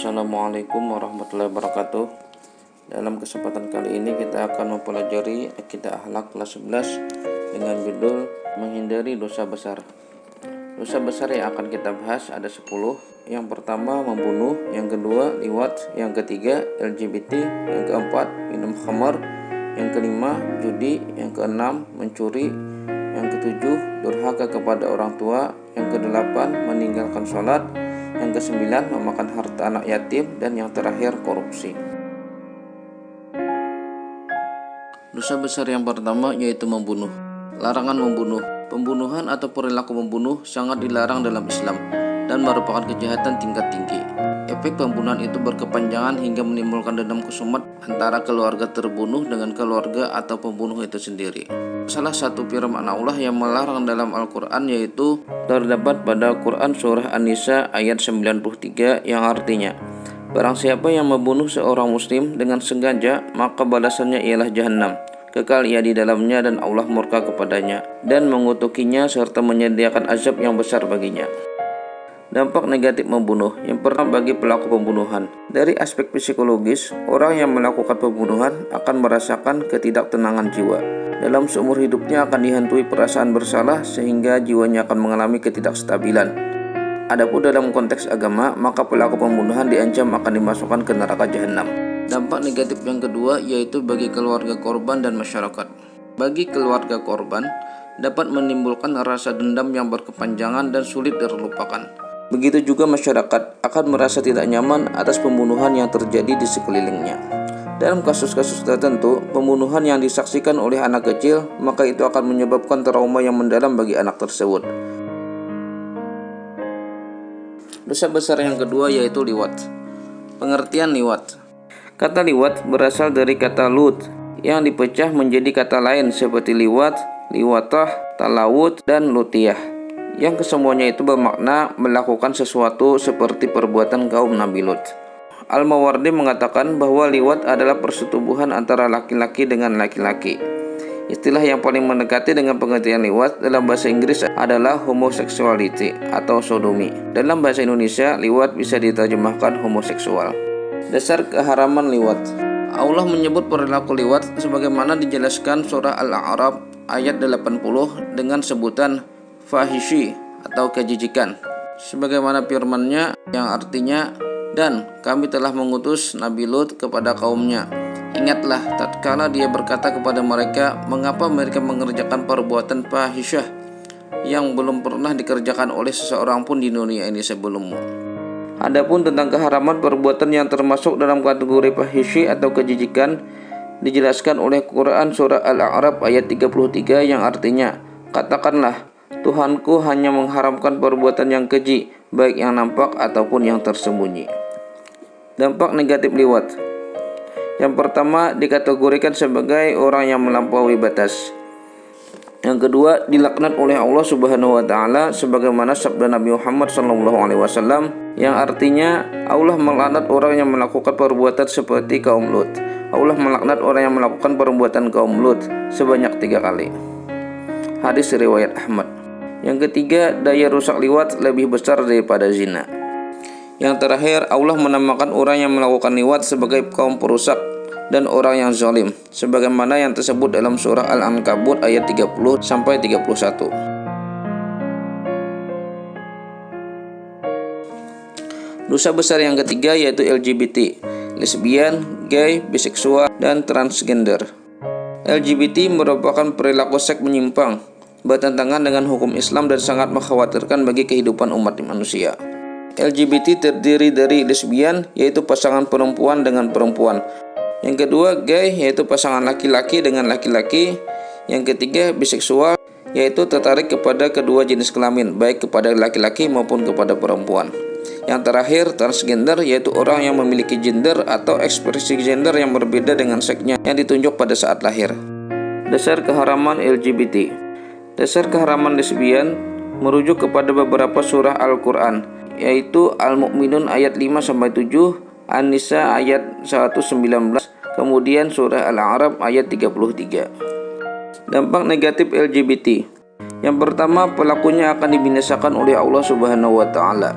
Assalamualaikum warahmatullahi wabarakatuh. Dalam kesempatan kali ini kita akan mempelajari Akidah Akhlak kelas 11 dengan judul Menghindari Dosa Besar. Dosa besar yang akan kita bahas ada 10. Yang pertama membunuh, yang kedua liwat, yang ketiga LGBT, yang keempat minum khamar, yang kelima judi, yang keenam mencuri, yang ketujuh durhaka kepada orang tua, yang kedelapan meninggalkan sholat, yang kesembilan memakan harta anak yatim, dan yang terakhir korupsi. Dosa besar yang pertama yaitu membunuh. Larangan membunuh. Pembunuhan atau perilaku membunuh sangat dilarang dalam Islam dan merupakan kejahatan tingkat tinggi. Efek pembunuhan itu berkepanjangan hingga menimbulkan dendam kusumat antara keluarga terbunuh dengan keluarga atau pembunuh itu sendiri. Salah satu firman Allah yang melarang dalam Al-Quran yaitu terdapat pada Quran surah An-Nisa ayat 93 yang artinya, barang siapa yang membunuh seorang muslim dengan sengaja maka balasannya ialah jahanam, kekal ia di dalamnya dan Allah murka kepadanya dan mengutukinya serta menyediakan azab yang besar baginya. Dampak negatif membunuh. Yang pertama bagi pelaku pembunuhan. Dari aspek psikologis, orang yang melakukan pembunuhan akan merasakan ketidaktenangan jiwa. Dalam seumur hidupnya akan dihantui perasaan bersalah sehingga jiwanya akan mengalami ketidakstabilan. Adapun dalam konteks agama, maka pelaku pembunuhan diancam akan dimasukkan ke neraka jahanam. Dampak negatif yang kedua yaitu bagi keluarga korban dan masyarakat. Bagi keluarga korban, dapat menimbulkan rasa dendam yang berkepanjangan dan sulit terlupakan. Begitu juga masyarakat akan merasa tidak nyaman atas pembunuhan yang terjadi di sekelilingnya. Dalam kasus-kasus tertentu, pembunuhan yang disaksikan oleh anak kecil, maka itu akan menyebabkan trauma yang mendalam bagi anak tersebut. Dosa besar yang kedua yaitu liwat. Pengertian liwat. Kata liwat berasal dari kata lut yang dipecah menjadi kata lain seperti liwat, liwatah, talawut, dan lutiyah, yang kesemuanya itu bermakna melakukan sesuatu seperti perbuatan kaum Nabi Lut. Al-Mawardi mengatakan bahwa liwat adalah persetubuhan antara laki-laki dengan laki-laki. Istilah yang paling mendekati dengan pengertian liwat dalam bahasa Inggris adalah homosexuality atau sodomi. Dalam bahasa Indonesia, liwat bisa diterjemahkan homoseksual. Dasar keharaman liwat. Allah menyebut perilaku liwat sebagaimana dijelaskan surah Al-A'raf ayat 80 dengan sebutan fahishi atau kejijikan, sebagaimana firman-Nya yang artinya, dan kami telah mengutus Nabi Lut kepada kaumnya. Ingatlah tatkala dia berkata kepada mereka, mengapa mereka mengerjakan perbuatan fahisyah yang belum pernah dikerjakan oleh seseorang pun di dunia ini sebelummu. Adapun tentang keharaman perbuatan yang termasuk dalam kategori fahishi atau kejijikan dijelaskan oleh Quran surah Al-A'raf ayat 33 yang artinya, katakanlah, Tuhanku hanya mengharamkan perbuatan yang keji, baik yang nampak ataupun yang tersembunyi. Dampak negatif liwat. Yang pertama dikategorikan sebagai orang yang melampaui batas. Yang kedua dilaknat oleh Allah Subhanahu wa taala sebagaimana sabda Nabi Muhammad SAW yang artinya Allah melaknat orang yang melakukan perbuatan seperti kaum Lut. Allah melaknat orang yang melakukan perbuatan kaum Lut sebanyak 3 kali. Hadis riwayat Ahmad. Yang ketiga, daya rusak liwat lebih besar daripada zina. Yang terakhir, Allah menamakan orang yang melakukan liwat sebagai kaum perusak dan orang yang zalim, sebagaimana yang tersebut dalam surah Al-Ankabut ayat 30 sampai 31. Dosa besar yang ketiga yaitu LGBT, lesbian, gay, biseksual, dan transgender. LGBT merupakan perilaku seks menyimpang, bertentangan dengan hukum Islam dan sangat mengkhawatirkan bagi kehidupan umat manusia. LGBT terdiri dari lesbian, yaitu pasangan perempuan dengan perempuan. Yang kedua, gay, yaitu pasangan laki-laki dengan laki-laki. Yang ketiga, biseksual, yaitu tertarik kepada kedua jenis kelamin, baik kepada laki-laki maupun kepada perempuan. Yang terakhir, transgender, yaitu orang yang memiliki gender atau ekspresi gender yang berbeda dengan seksnya yang ditunjuk pada saat lahir. Dasar keharaman LGBT. Dasar keharaman lesbian merujuk kepada beberapa surah Al-Quran, yaitu Al-Mu'minun ayat 5-7, An-Nisa ayat 119, kemudian surah Al-A'raf ayat 33. Dampak negatif LGBT. Yang pertama, pelakunya akan dibinasakan oleh Allah Subhanahu wa taala.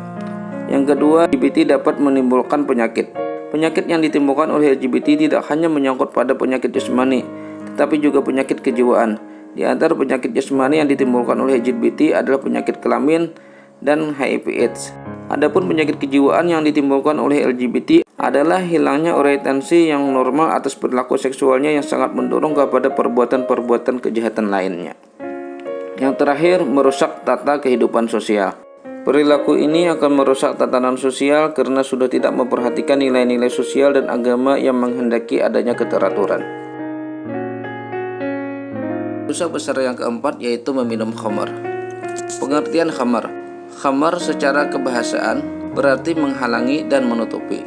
Yang kedua, LGBT dapat menimbulkan penyakit. Penyakit yang ditimbulkan oleh LGBT tidak hanya menyangkut pada penyakit jasmani, tetapi juga penyakit kejiwaan. Di antara penyakit jasmani yang ditimbulkan oleh LGBT adalah penyakit kelamin dan HIV/AIDS. Adapun penyakit kejiwaan yang ditimbulkan oleh LGBT adalah hilangnya orientasi yang normal atas perilaku seksualnya yang sangat mendorong kepada perbuatan-perbuatan kejahatan lainnya. Yang terakhir, merusak tata kehidupan sosial. Perilaku ini akan merusak tatanan sosial karena sudah tidak memperhatikan nilai-nilai sosial dan agama yang menghendaki adanya keteraturan. Dosa besar yang keempat yaitu meminum khamar. Pengertian khamar. Khamar secara kebahasaan berarti menghalangi dan menutupi.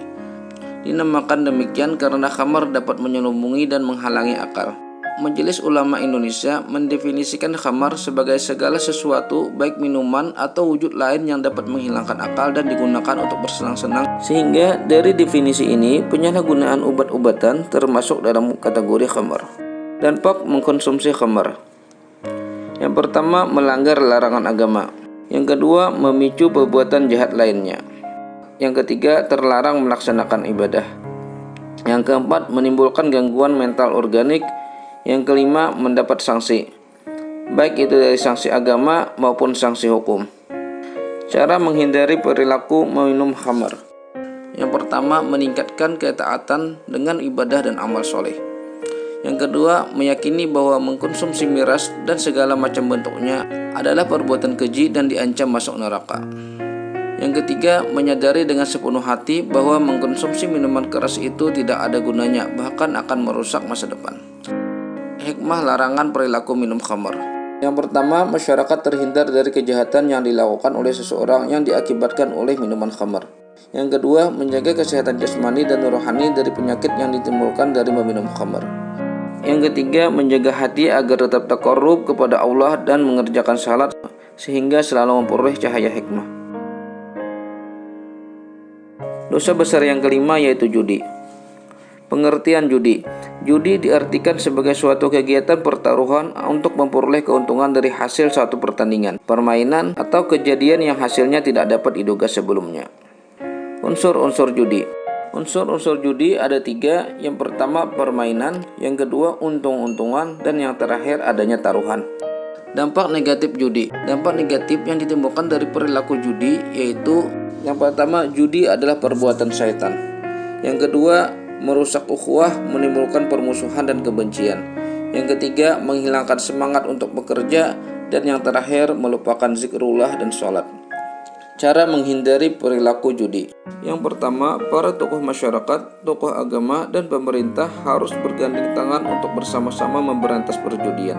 Dinamakan demikian karena khamar dapat menyelubungi dan menghalangi akal. Majelis Ulama Indonesia mendefinisikan khamar sebagai segala sesuatu baik minuman atau wujud lain yang dapat menghilangkan akal dan digunakan untuk bersenang-senang. Sehingga dari definisi ini penyalahgunaan obat-obatan termasuk dalam kategori khamar. Dampak mengkonsumsi khamar. Yang pertama, melanggar larangan agama. Yang kedua, memicu perbuatan jahat lainnya. Yang ketiga, terlarang melaksanakan ibadah. Yang keempat, menimbulkan gangguan mental organik. Yang kelima, mendapat sanksi, baik itu dari sanksi agama maupun sanksi hukum. Cara menghindari perilaku meminum khamar. Yang pertama, meningkatkan ketaatan dengan ibadah dan amal soleh. Yang kedua, meyakini bahwa mengkonsumsi miras dan segala macam bentuknya adalah perbuatan keji dan diancam masuk neraka. Yang ketiga, menyadari dengan sepenuh hati bahwa mengkonsumsi minuman keras itu tidak ada gunanya, bahkan akan merusak masa depan. Hikmah larangan perilaku minum khamar. Yang pertama, masyarakat terhindar dari kejahatan yang dilakukan oleh seseorang yang diakibatkan oleh minuman khamar. Yang kedua, menjaga kesehatan jasmani dan rohani dari penyakit yang ditimbulkan dari meminum khamar. Yang ketiga, menjaga hati agar tetap taqarrub kepada Allah dan mengerjakan salat sehingga selalu memperoleh cahaya hikmah. Dosa besar yang kelima yaitu judi. Pengertian judi. Judi diartikan sebagai suatu kegiatan pertaruhan untuk memperoleh keuntungan dari hasil suatu pertandingan, permainan, atau kejadian yang hasilnya tidak dapat diduga sebelumnya. Unsur-unsur judi. Unsur-unsur judi ada 3. Yang pertama, permainan. Yang kedua, untung-untungan. Dan yang terakhir, adanya taruhan. Dampak negatif judi. Dampak negatif yang ditimbulkan dari perilaku judi yaitu yang pertama, judi adalah perbuatan syaitan. Yang kedua, merusak ukhuwah, menimbulkan permusuhan dan kebencian. Yang ketiga, menghilangkan semangat untuk bekerja. Dan yang terakhir, melupakan zikrullah dan sholat. Cara menghindari perilaku judi. Yang pertama, para tokoh masyarakat, tokoh agama, dan pemerintah harus bergandeng tangan untuk bersama-sama memberantas perjudian.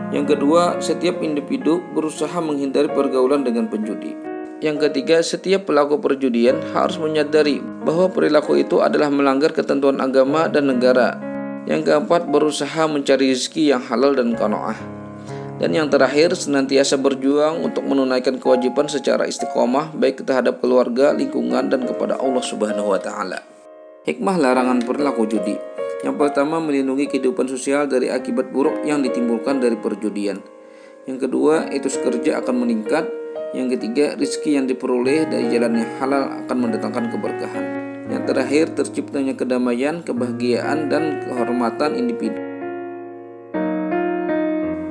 Yang kedua, setiap individu berusaha menghindari pergaulan dengan penjudi. Yang ketiga, setiap pelaku perjudian harus menyadari bahwa perilaku itu adalah melanggar ketentuan agama dan negara. Yang keempat, berusaha mencari rezeki yang halal dan qanaah. Dan yang terakhir, senantiasa berjuang untuk menunaikan kewajiban secara istiqomah baik terhadap keluarga, lingkungan, dan kepada Allah Subhanahu wa Ta'ala. Hikmah larangan perilaku judi. Yang pertama, melindungi kehidupan sosial dari akibat buruk yang ditimbulkan dari perjudian. Yang kedua, etos kerja akan meningkat. Yang ketiga, rezeki yang diperoleh dari jalan yang halal akan mendatangkan keberkahan. Yang terakhir, terciptanya kedamaian, kebahagiaan, dan kehormatan individu.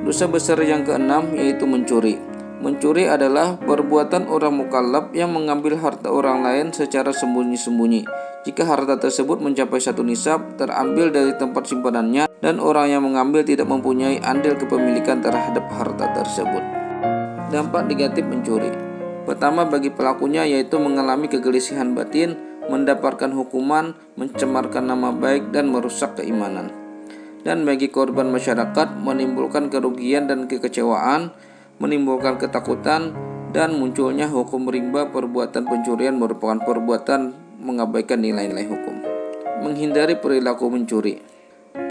Dosa besar yang keenam yaitu mencuri. Mencuri adalah perbuatan orang mukallaf yang mengambil harta orang lain secara sembunyi-sembunyi. Jika harta tersebut mencapai satu nisab, terambil dari tempat simpanannya, dan orang yang mengambil tidak mempunyai andil kepemilikan terhadap harta tersebut. Dampak negatif mencuri. Pertama, bagi pelakunya yaitu mengalami kegelisihan batin, mendapatkan hukuman, mencemarkan nama baik, dan merusak keimanan. Dan bagi korban masyarakat, menimbulkan kerugian dan kekecewaan, menimbulkan ketakutan, dan munculnya hukum rimba. Perbuatan pencurian merupakan perbuatan mengabaikan nilai-nilai hukum. Menghindari perilaku mencuri.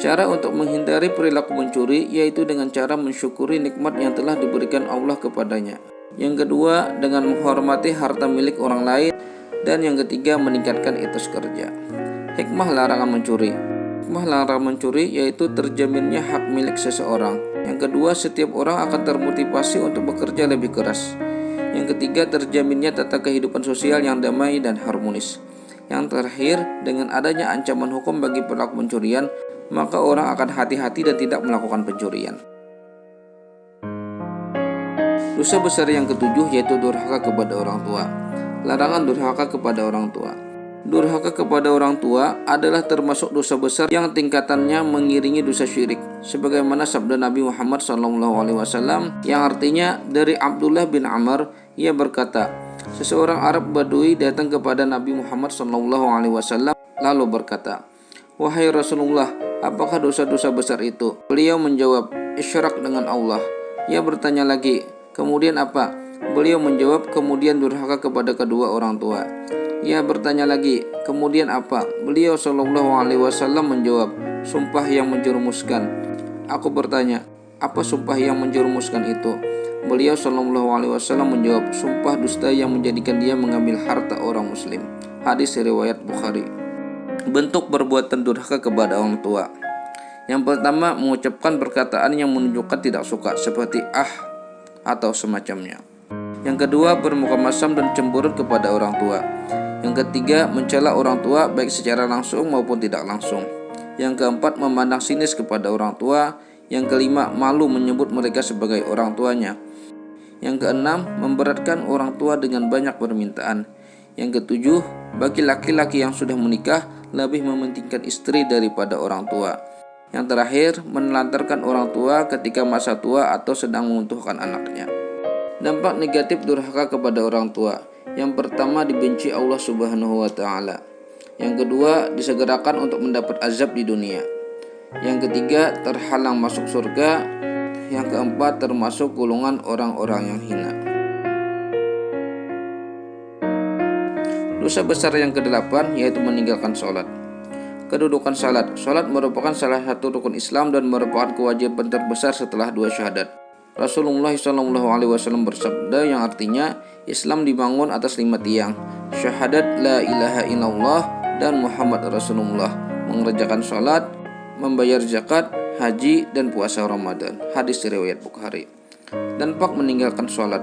Cara untuk menghindari perilaku mencuri yaitu dengan cara mensyukuri nikmat yang telah diberikan Allah kepadanya. Yang kedua, dengan menghormati harta milik orang lain. Dan yang ketiga, meningkatkan etos kerja. Hikmah larangan mencuri. Hikmah larangan mencuri yaitu terjaminnya hak milik seseorang. Yang kedua, setiap orang akan termotivasi untuk bekerja lebih keras. Yang ketiga, terjaminnya tata kehidupan sosial yang damai dan harmonis. Yang terakhir, dengan adanya ancaman hukum bagi pelaku pencurian, maka orang akan hati-hati dan tidak melakukan pencurian. Dosa besar yang ketujuh yaitu durhaka kepada orang tua. Larangan durhaka kepada orang tua. Durhaka kepada orang tua adalah termasuk dosa besar yang tingkatannya mengiringi dosa syirik, sebagaimana sabda Nabi Muhammad SAW yang artinya dari Abdullah bin Amr, ia berkata, seseorang Arab Badui datang kepada Nabi Muhammad SAW lalu berkata, "Wahai Rasulullah, apakah dosa-dosa besar itu?" Beliau menjawab, "Isyrak dengan Allah." Ia bertanya lagi, "Kemudian apa?" Beliau menjawab, "Kemudian durhaka kepada kedua orang tua." Ia bertanya lagi, "Kemudian apa?" Beliau SAW menjawab, "Sumpah yang menjerumuskan." Aku bertanya, "Apa sumpah yang menjerumuskan itu?" Beliau SAW menjawab, "Sumpah dusta yang menjadikan dia mengambil harta orang muslim." Hadis riwayat Bukhari. Bentuk perbuatan durhaka kepada orang tua. Yang pertama, mengucapkan perkataan yang menunjukkan tidak suka, seperti atau semacamnya. Yang kedua, bermuka masam dan cemberut kepada orang tua. Yang ketiga, mencela orang tua baik secara langsung maupun tidak langsung. Yang keempat, memandang sinis kepada orang tua. Yang kelima, malu menyebut mereka sebagai orang tuanya. Yang keenam, memberatkan orang tua dengan banyak permintaan. Yang ketujuh, bagi laki-laki yang sudah menikah lebih mementingkan istri daripada orang tua. Yang terakhir, menelantarkan orang tua ketika masa tua atau sedang membutuhkan anaknya. Dampak negatif durhaka kepada orang tua. Yang pertama, dibenci Allah Subhanahu wa Ta'ala. Yang kedua, disegerakan untuk mendapat azab di dunia. Yang ketiga, terhalang masuk surga. Yang keempat, termasuk golongan orang-orang yang hina. Dosa besar yang kedelapan yaitu meninggalkan sholat. Kedudukan salat. Salat merupakan salah satu rukun Islam dan merupakan kewajiban terbesar setelah dua syahadat. Rasulullah SAW bersabda yang artinya Islam dibangun atas 5 tiang, syahadat la ilaha illallah dan Muhammad Rasulullah, mengerjakan salat, membayar zakat, haji, dan puasa Ramadan. Hadis riwayat Bukhari. Dampak meninggalkan salat.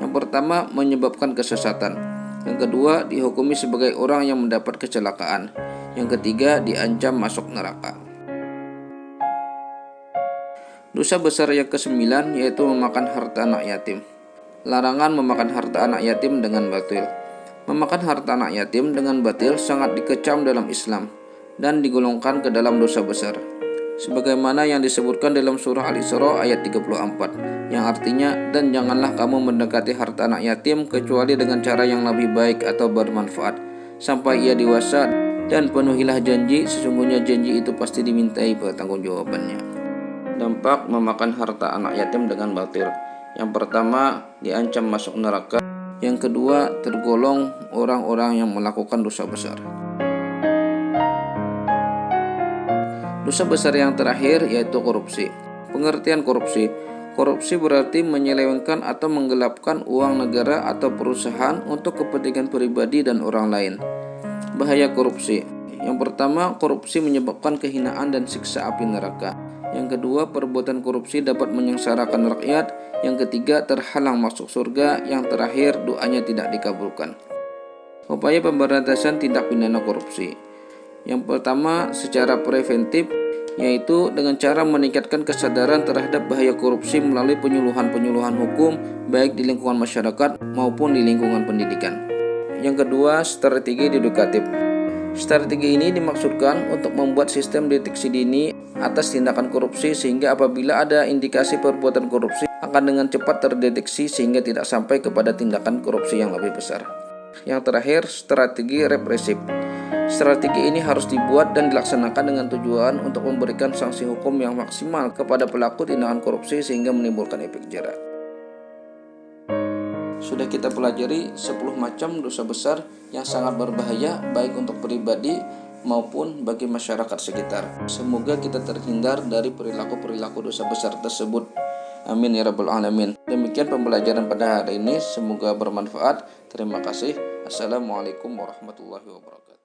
Yang pertama, menyebabkan kesesatan. Yang kedua, dihukumi sebagai orang yang mendapat kecelakaan. Yang ketiga, diancam masuk neraka. Dosa besar yang ke-9 yaitu memakan harta anak yatim. Larangan memakan harta anak yatim dengan batil. Memakan harta anak yatim dengan batil sangat dikecam dalam Islam dan digolongkan ke dalam dosa besar. Sebagaimana yang disebutkan dalam surah Al-Isra ayat 34, yang artinya, "Dan janganlah kamu mendekati harta anak yatim kecuali dengan cara yang lebih baik atau bermanfaat, sampai ia dewasa, dan penuhilah janji, sesungguhnya janji itu pasti dimintai pertanggungjawabannya." Dampak memakan harta anak yatim dengan batil. Yang pertama, diancam masuk neraka. Yang kedua, tergolong orang-orang yang melakukan dosa besar. Dosa besar yang terakhir yaitu korupsi. Pengertian korupsi. Korupsi berarti menyelewengkan atau menggelapkan uang negara atau perusahaan untuk kepentingan pribadi dan orang lain. Bahaya korupsi. Yang pertama, korupsi menyebabkan kehinaan dan siksa api neraka. Yang kedua, perbuatan korupsi dapat menyengsarakan rakyat. Yang ketiga, terhalang masuk surga. Yang terakhir, doanya tidak dikabulkan. Upaya pemberantasan tindak pidana korupsi. Yang pertama, secara preventif, yaitu dengan cara meningkatkan kesadaran terhadap bahaya korupsi melalui penyuluhan-penyuluhan hukum baik di lingkungan masyarakat maupun di lingkungan pendidikan. Yang kedua, strategi edukatif. Strategi ini dimaksudkan untuk membuat sistem deteksi dini atas tindakan korupsi sehingga apabila ada indikasi perbuatan korupsi akan dengan cepat terdeteksi sehingga tidak sampai kepada tindakan korupsi yang lebih besar. Yang terakhir, strategi represif. Strategi ini harus dibuat dan dilaksanakan dengan tujuan untuk memberikan sanksi hukum yang maksimal kepada pelaku tindakan korupsi sehingga menimbulkan efek jera. Sudah kita pelajari 10 macam dosa besar yang sangat berbahaya baik untuk pribadi maupun bagi masyarakat sekitar. Semoga kita terhindar dari perilaku-perilaku dosa besar tersebut. Amin ya rabbal alamin. Demikian pembelajaran pada hari ini, semoga bermanfaat. Terima kasih. Assalamualaikum warahmatullahi wabarakatuh.